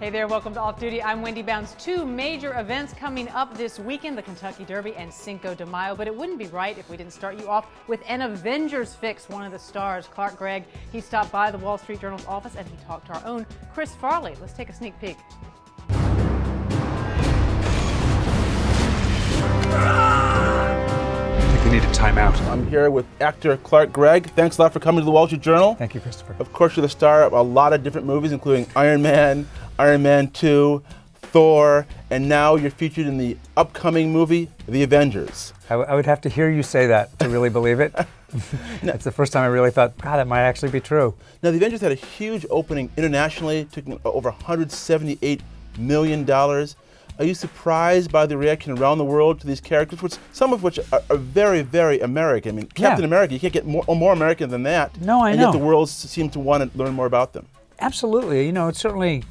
Hey there, welcome to Off Duty. I'm Wendy Bounds. Two major events coming up this weekend, the Kentucky Derby and Cinco de Mayo. But it wouldn't be right if we didn't start you off with an Avengers fix. One of the stars, Clark Gregg, he stopped by the Wall Street Journal's office and he talked to our own Chris Farley. Let's take a sneak peek. I think they need a timeout. I'm here with actor Clark Gregg. Thanks a lot for coming to the Wall Street Journal. Thank you, Christopher. Of course, you're the star of a lot of different movies, including Iron Man, Iron Man 2, Thor, and now you're featured in the upcoming movie, The Avengers. I would have to hear you say that to really believe it. It's the first time I really thought, God, that might actually be true. Now, The Avengers had a huge opening internationally, took over $178 million. Are you surprised by the reaction around the world to these characters, some of which are very, very American? I mean, Captain America, you can't get more American than that. No, I know. And yet the world seems to want to learn more about them. Absolutely. You know, it's certainly,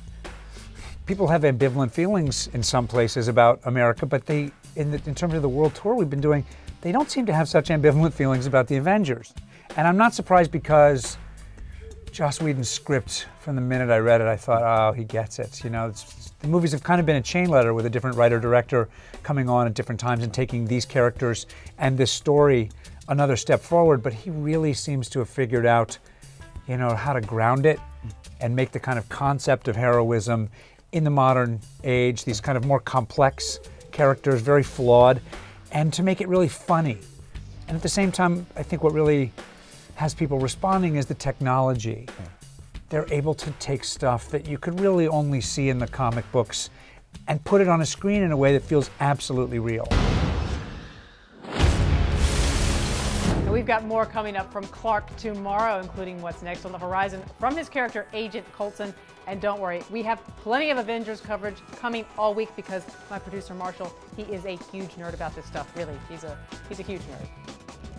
people have ambivalent feelings in some places about America, but they, in terms of the world tour we've been doing, they don't seem to have such ambivalent feelings about the Avengers. And I'm not surprised because Joss Whedon's script, from the minute I read it, I thought, oh, he gets it. You know, the movies have kind of been a chain letter with a different writer-director coming on at different times and taking these characters and this story another step forward, but he really seems to have figured out, you know, how to ground it and make the kind of concept of heroism in the modern age, these kind of more complex characters, very flawed, and to make it really funny. And at the same time, I think what really has people responding is the technology. They're able to take stuff that you could really only see in the comic books and put it on a screen in a way that feels absolutely real. And we've got more coming up from Clark tomorrow, including what's next on the horizon from his character, Agent Coulson. And don't worry, we have plenty of Avengers coverage coming all week because my producer, Marshall, he is a huge nerd about this stuff, really. He's a huge nerd.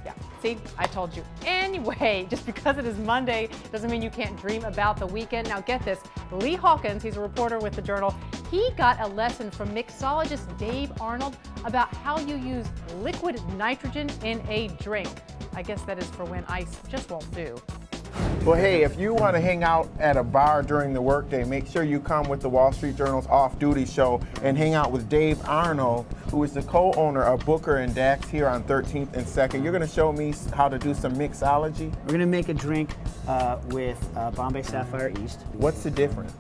Yeah, see, I told you. Anyway, just because it is Monday doesn't mean you can't dream about the weekend. Now get this, Lee Hawkins, he's a reporter with the Journal, he got a lesson from mixologist Dave Arnold about how you use liquid nitrogen in a drink. I guess that is for when ice just won't do. Well, hey, if you want to hang out at a bar during the workday, make sure you come with the Wall Street Journal's Off-Duty show and hang out with Dave Arnold, who is the co-owner of Booker and Dax here on 13th and 2nd. You're going to show me how to do some mixology. We're going to make a drink with Bombay Sapphire East. What's the difference?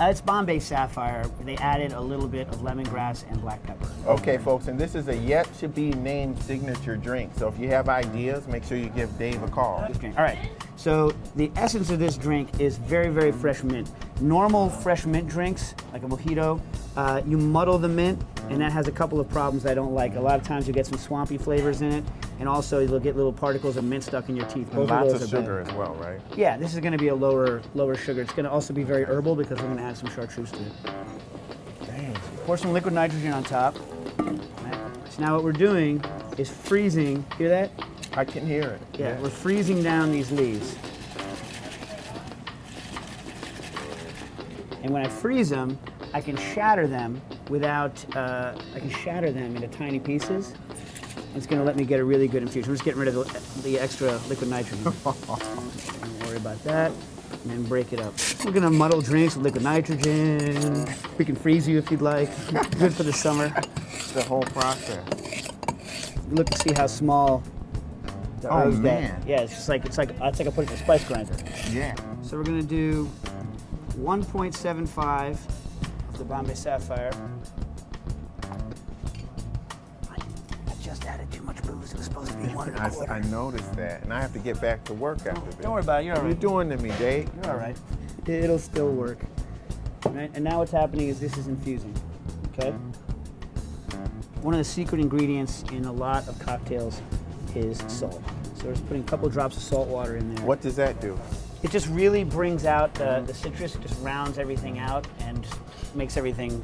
It's Bombay Sapphire. They added a little bit of lemongrass and black pepper. Okay, folks, and this is a yet-to-be-named signature drink. So if you have ideas, make sure you give Dave a call. All right. So the essence of this drink is very, very fresh mint. Normal fresh mint drinks, like a mojito, you muddle the mint, and that has a couple of problems I don't like. A lot of times you get some swampy flavors in it, and also you'll get little particles of mint stuck in your teeth. And lots of sugar as well, right? Yeah, this is going to be a lower sugar. It's going to also be very herbal because we're going to add some chartreuse to it. Dang. Pour some liquid nitrogen on top. Right. So now what we're doing is freezing. Hear that? I can hear it. Yeah, we're freezing down these leaves. And when I freeze them, I can shatter them without, I can shatter them into tiny pieces. It's going to let me get a really good infusion. We're just getting rid of the extra liquid nitrogen. Don't worry about that. And then break it up. We're going to muddle drinks with liquid nitrogen. We can freeze you if you'd like. Good for the summer. The whole process. Look to see how small the herbs get. Yeah, it's like I put it in a spice grinder. Yeah. So we're going to do 1.75 of the Bombay Sapphire. I just added too much booze. It was supposed to be 1.25. I noticed that, and I have to get back to work after this. Don't worry about it. You're all right. What are you doing to me, Dave? You're all right. It'll still work. Right? And now what's happening is this is infusing. Okay? One of the secret ingredients in a lot of cocktails is salt. So we're just putting a couple drops of salt water in there. What does that do? It just really brings out the citrus. It just rounds everything out and makes everything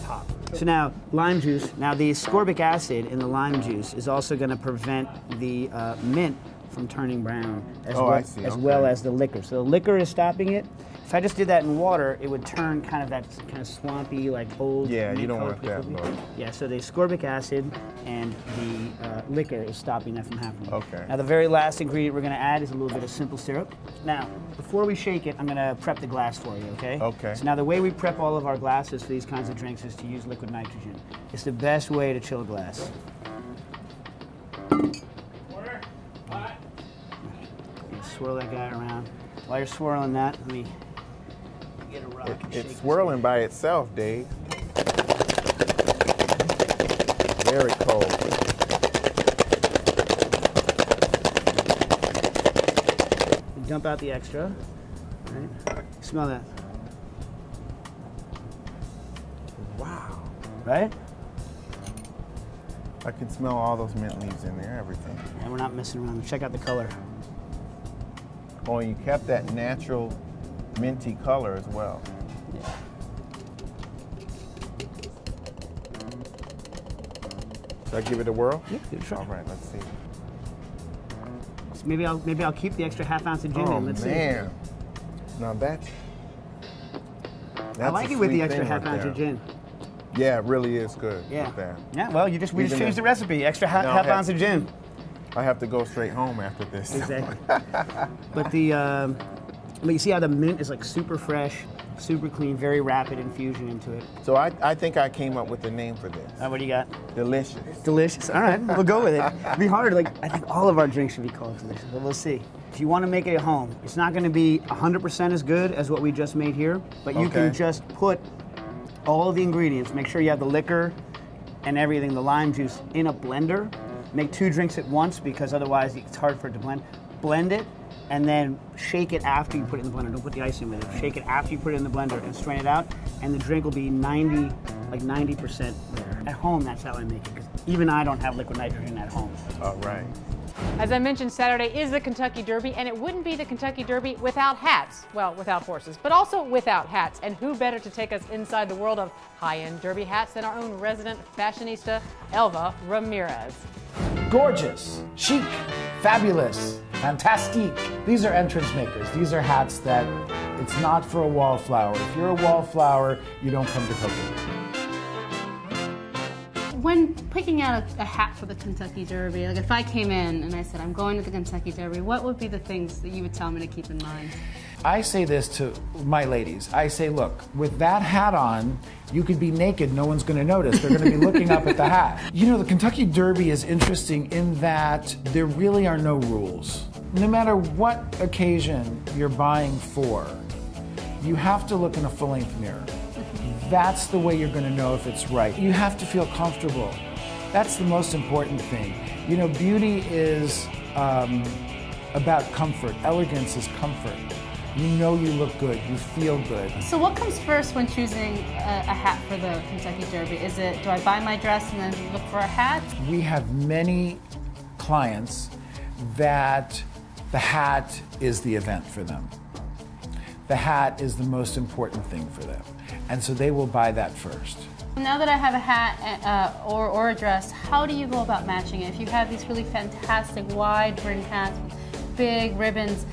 pop. So now, lime juice. Now the ascorbic acid in the lime juice is also going to prevent the mint from turning brown, as, Oh, well, I see. as Okay. well as the liquor. So the liquor is stopping it. If I just did that in water, it would turn kind of that kind of swampy, like old. Yeah, you don't mint-colored want that liquid. look. Yeah, so the ascorbic acid and the liquor is stopping that from happening. Okay. Now the very last ingredient we're going to add is a little bit of simple syrup. Now, before we shake it, I'm going to prep the glass for you, okay? Okay. So now the way we prep all of our glasses for these kinds of drinks is to use liquid nitrogen. It's the best way to chill a glass. Swirl that guy around. While you're swirling that, let me get a rock and shake It's this. swirling by itself, Dave. Very cold. Dump out the extra. Right? Smell that. Wow. Right? I can smell all those mint leaves in there, everything. And we're not messing around. Check out the color. Oh, and you kept that natural minty color as well. Yeah. Should I give it a whirl? Yeah, give it a try. All right, let's see. So maybe I'll keep the extra half ounce of gin Oh in. Let's man. Now that's I like a it with the sweet extra thing half right ounce there. of gin. Yeah, it really is good Yeah. with that. Yeah. Well, we just Even changed if- the recipe. Extra half Now, ounce of gin. I have to go straight home after this. Exactly. But but you see how the mint is like super fresh, super clean, very rapid infusion into it. So I think I came up with the name for this. What do you got? Delicious. Delicious. All right, we'll go with it. It'll be hard. Like I think all of our drinks should be called delicious, but we'll see. If you want to make it at home, it's not going to be 100% as good as what we just made here, but you can Okay. just put all of the ingredients. Make sure you have the liquor and everything, the lime juice, in a blender. Make 2 drinks at once because otherwise it's hard for it to blend. Blend it and then shake it after you put it in the blender. Don't put the ice in with it. Shake it after you put it in the blender and strain it out, and the drink will be 90% there. At home, that's how I make it, because even I don't have liquid nitrogen at home. All right. As I mentioned, Saturday is the Kentucky Derby, and it wouldn't be the Kentucky Derby without hats. Well, without horses, but also without hats. And who better to take us inside the world of high-end derby hats than our own resident fashionista, Elva Ramirez. Gorgeous, chic, fabulous, fantastique. These are entrance makers. These are hats that it's not for a wallflower. If you're a wallflower, you don't come to cooking. When picking out a hat for the Kentucky Derby, like if I came in and I said, I'm going to the Kentucky Derby, what would be the things that you would tell me to keep in mind? I say this to my ladies. I say, look, with that hat on, you could be naked, no one's going to notice. They're going to be looking up at the hat. You know, the Kentucky Derby is interesting in that there really are no rules. No matter what occasion you're buying for, you have to look in a full-length mirror. That's the way you're going to know if it's right. You have to feel comfortable. That's the most important thing. You know, beauty is about comfort. Elegance is comfort. You know you look good, you feel good. So what comes first when choosing a hat for the Kentucky Derby? Is it, do I buy my dress and then look for a hat? We have many clients that the hat is the event for them. The hat is the most important thing for them. And so they will buy that first. Now that I have a hat or a dress, how do you go about matching it? If you have these really fantastic wide brim hats with big ribbons,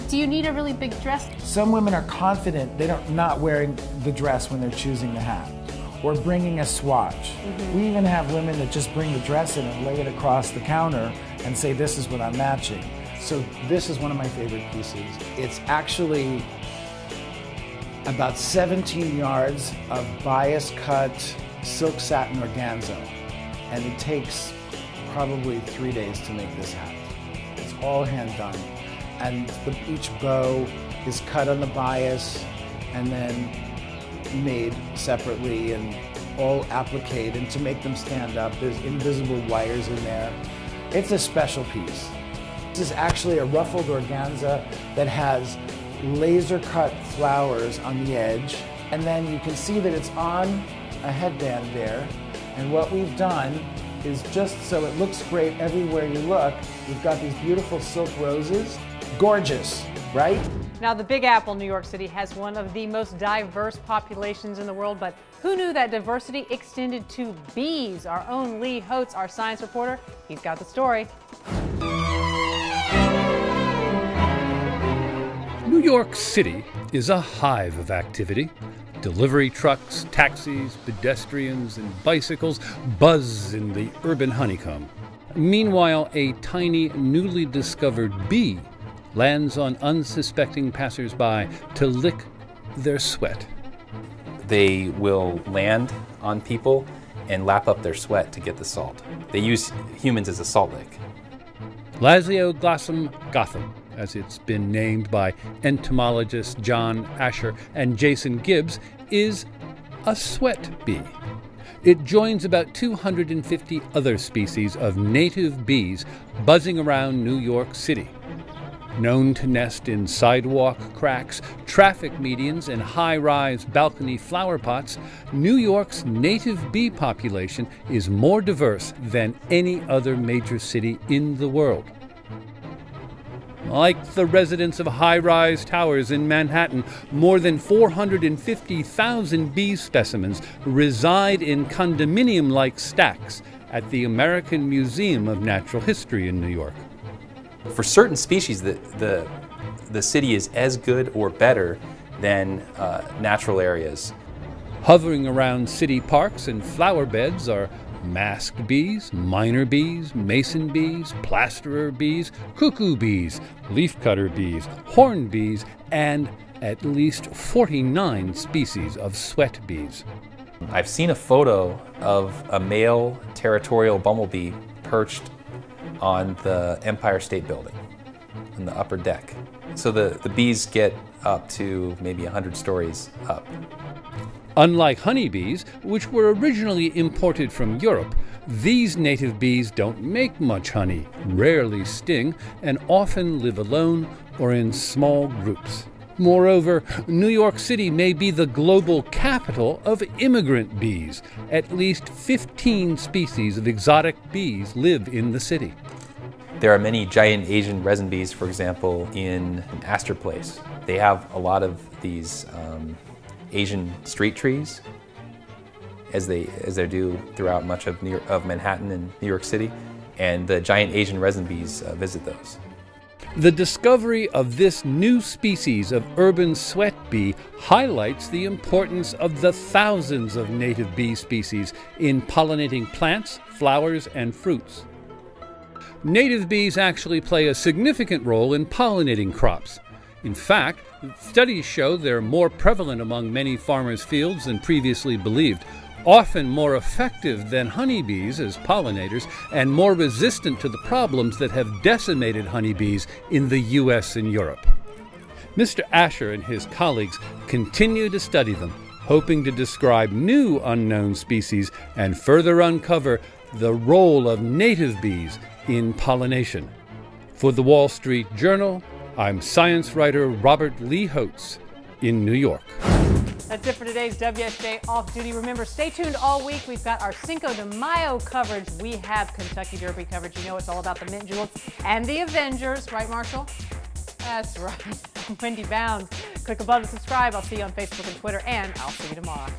do you need a really big dress? Some women are confident they're not wearing the dress when they're choosing the hat or bringing a swatch. We even have women that just bring the dress in and lay it across the counter and say, this is what I'm matching. So this is one of my favorite pieces. It's actually about 17 yards of bias cut silk satin organza. And it takes probably 3 days to make this hat. It's all hand done. And each bow is cut on the bias and then made separately and all appliqued. And to make them stand up, there's invisible wires in there. It's a special piece. This is actually a ruffled organza that has laser cut flowers on the edge. And then you can see that it's on a headband there. And what we've done is just so it looks great everywhere you look, we've got these beautiful silk roses. Gorgeous, right? Now, the Big Apple, New York City, has one of the most diverse populations in the world, but who knew that diversity extended to bees? Our own Lee Holtz, our science reporter, he's got the story. New York City is a hive of activity. Delivery trucks, taxis, pedestrians, and bicycles buzz in the urban honeycomb. Meanwhile, a tiny, newly discovered bee lands on unsuspecting passersby to lick their sweat. They will land on people and lap up their sweat to get the salt. They use humans as a salt lick. Lasioglossum gotham, as it's been named by entomologists John Asher and Jason Gibbs, is a sweat bee. It joins about 250 other species of native bees buzzing around New York City. Known to nest in sidewalk cracks, traffic medians, and high-rise balcony flower pots, New York's native bee population is more diverse than any other major city in the world. Like the residents of high-rise towers in Manhattan, more than 450,000 bee specimens reside in condominium-like stacks at the American Museum of Natural History in New York. For certain species, the city is as good or better than natural areas. Hovering around city parks and flower beds are masked bees, miner bees, mason bees, plasterer bees, cuckoo bees, leafcutter bees, horn bees, and at least 49 species of sweat bees. I've seen a photo of a male territorial bumblebee perched on the Empire State Building, in the upper deck. So the bees get up to maybe 100 stories up. Unlike honeybees, which were originally imported from Europe, these native bees don't make much honey, rarely sting, and often live alone or in small groups. Moreover, New York City may be the global capital of immigrant bees. At least 15 species of exotic bees live in the city. There are many giant Asian resin bees, for example, in Astor Place. They have a lot of these Asian street trees, as they do throughout much of Manhattan and New York City, and the giant Asian resin bees visit those. The discovery of this new species of urban sweat bee highlights the importance of the thousands of native bee species in pollinating plants, flowers, and fruits. Native bees actually play a significant role in pollinating crops. In fact, studies show they're more prevalent among many farmers' fields than previously believed, often more effective than honeybees as pollinators and more resistant to the problems that have decimated honeybees in the US and Europe. Mr. Asher and his colleagues continue to study them, hoping to describe new unknown species and further uncover the role of native bees in pollination. For the Wall Street Journal, I'm science writer Robert Lee Holtz in New York. That's it for today's WSJ Off Duty. Remember, stay tuned all week. We've got our Cinco de Mayo coverage. We have Kentucky Derby coverage. You know it's all about the Mint Juleps and the Avengers. Right, Marshall? That's right. I'm Wendy Bounds. Click above to subscribe. I'll see you on Facebook and Twitter, and I'll see you tomorrow.